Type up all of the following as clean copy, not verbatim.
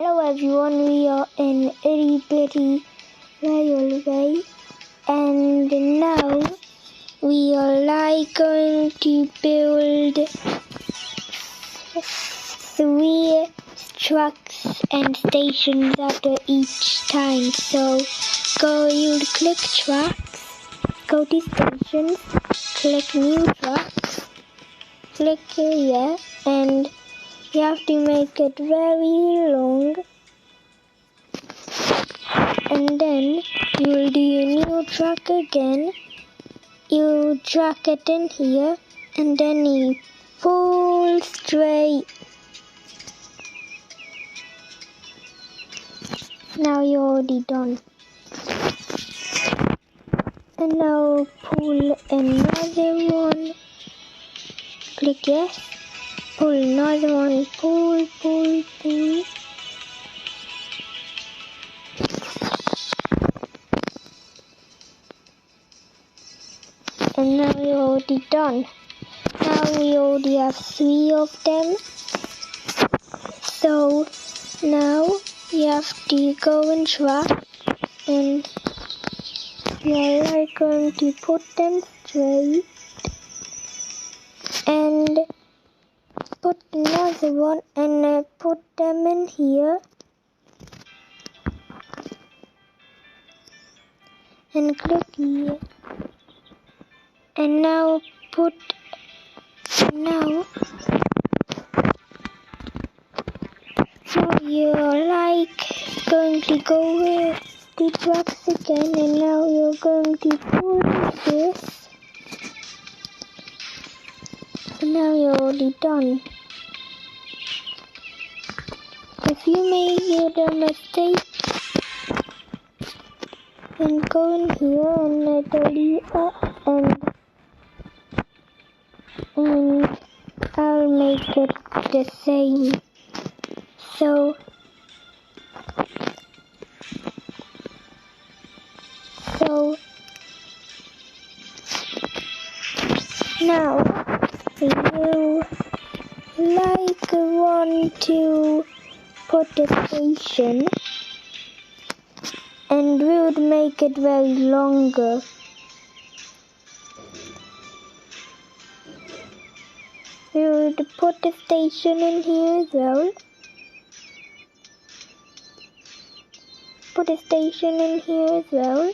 Hello everyone, we are in Itty Bitty Railway and now we are going to build 3 trucks and stations after each time. So you'll click trucks, go to stations, click new trucks, click here and you have to make it very long, and then you'll do your new truck again. You drag it in here, and then you pull straight. Now you're already done. And now pull another one. Click yes. Pull another one, pull. And now you're already done. Now we already have 3 of them. So now you have to go and track, and you're going to put them straight and put another one and put them in here and click here, and now you're going to go with the trucks again, and now you're going to pull this, and now you're already done. If you made a mistake, then go in here and delete it, and I'll make it the same. So now you want to put a station, and we would make it very longer. We would put a station in here as well. Put a station in here as well.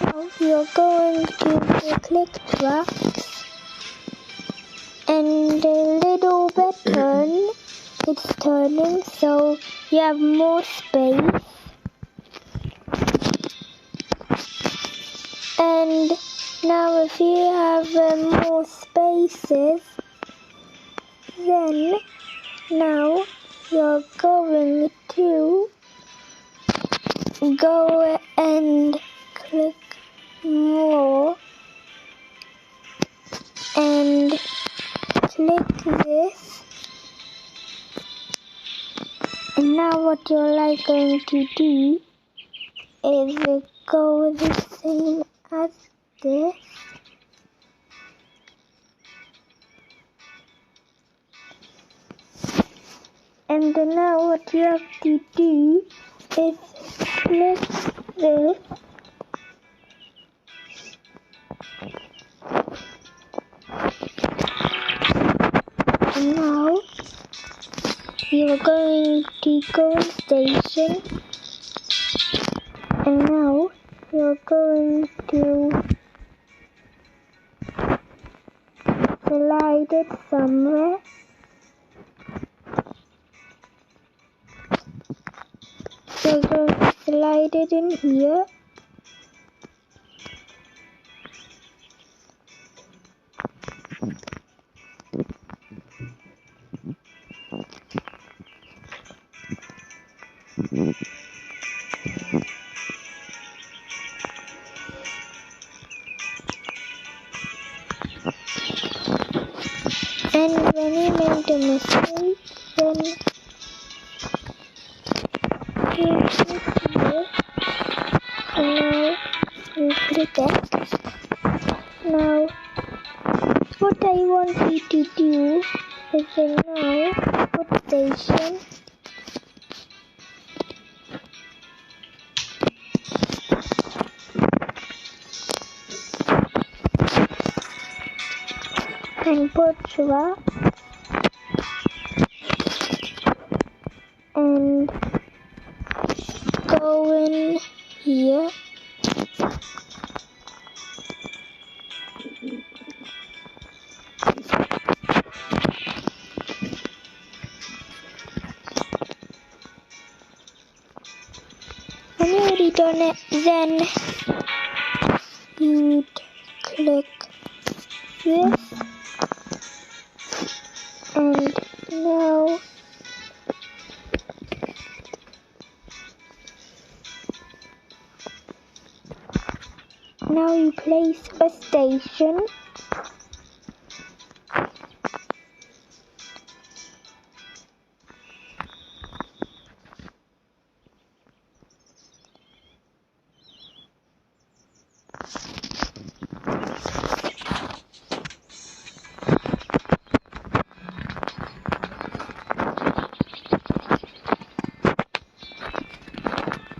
Now you're going to click trucks, and the little bit turn. It's turning, so you have more space. And now if you have more spaces, then now you're going to go and click more and click this. And now what you're going to do is go the same as this. And now what you have to do is click this. And now you're going to go on station. And now you're going to slide it somewhere. You're going to slide it in here. And when you make a mistake, then you click this, and now you click it. Now what I want you to do is now put station. And put truck. And go in here. When you've already done it, then you'd click this, and now you place a station.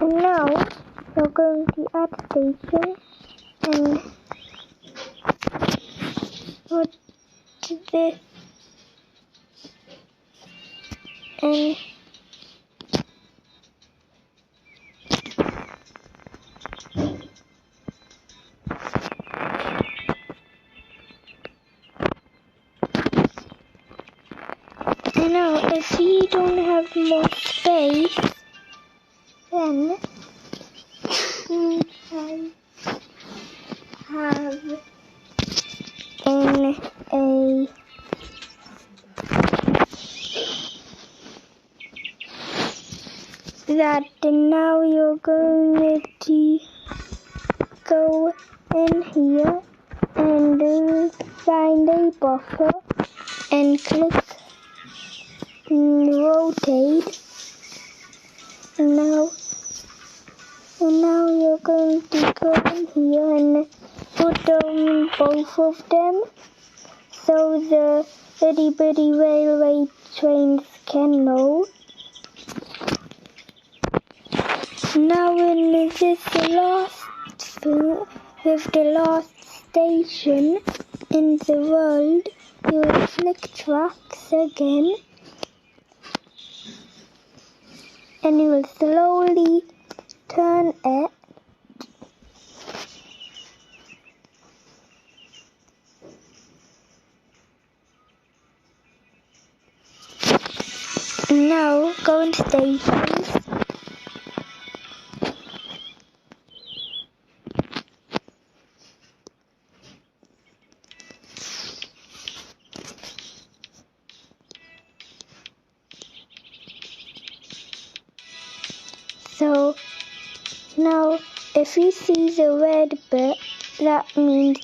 And now you're going to add station and put this and now if you don't have more space, then you can have in a that now you're going to go in here and find a buffer and click rotate. And now you're going to go in here and put on both of them so the itty bitty railway trains can know. Now in this last thing, with the last station in the world, you will click tracks again and you will slowly turn it now go in stations. So now if you see the red bit, that means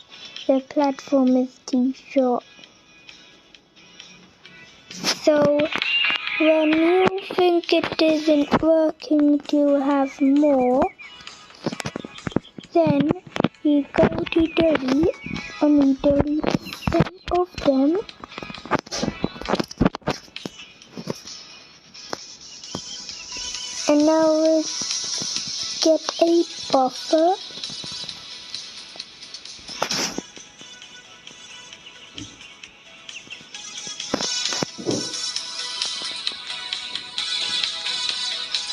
the platform is too short. So when you think it isn't working to have more, then you go to delete and you delete some of them. And now let's get a buffer.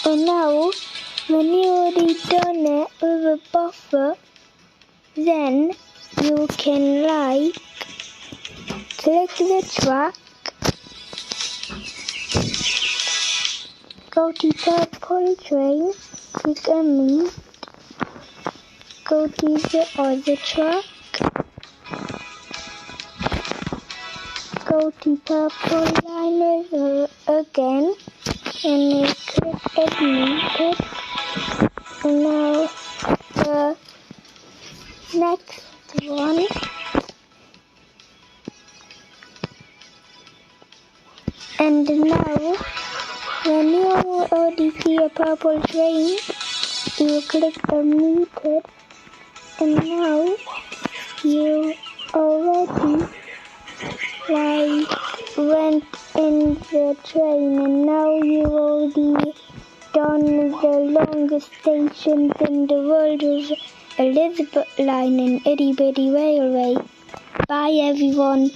And now, when you already done it with a buffer, then you can click the track, go to purple train, click meet, go to the other track, go to purple line again, and you click admitted. And now the next one. And now when you already see a purple train, you click admitted, and now you already went in the train, and now you've already done the longest stations in the world with Elizabeth Line and Itty Bitty Railway. Bye everyone.